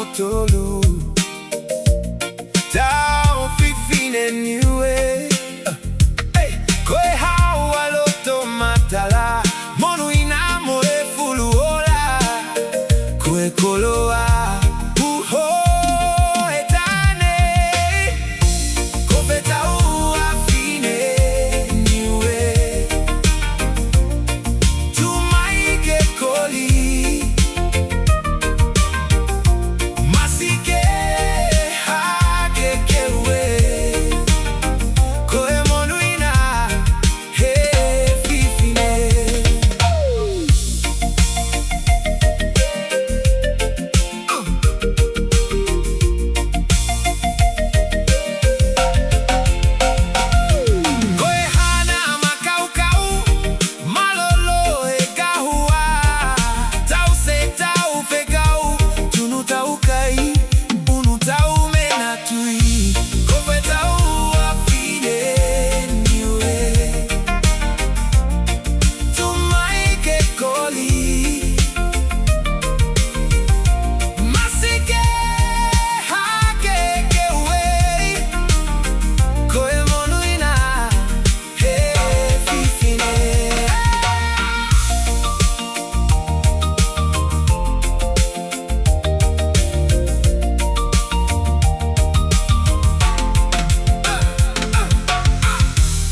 motolu Tao fifine niue Koe hawa loto matala Monu ina moe fuluola Koe koloa Uho etane Kope tau afine niue Tumaike koli Masike hake kewe Koe monu ina he fifine Koe hana makaukau Malolo e kahua Tau se tau fegau Tunu tau kai Unu tau menatui Kope tau afine niue Tumaike koli Masike hake kewe Koe monu ina he fifine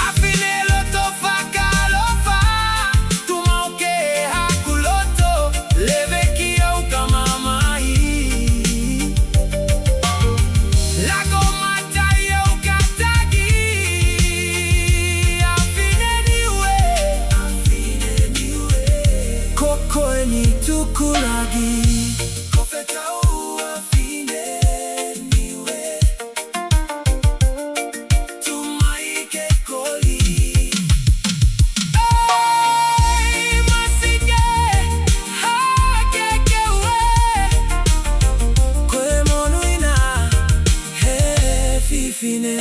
Afine loto fakalofa Tumauke hakuloto Levekia ukamamai Lago matayo katagi Afine niue Koko ni tukulagi Kope tau afine niue Tumaike koli Masike hake kewe Koe monu ina he fifine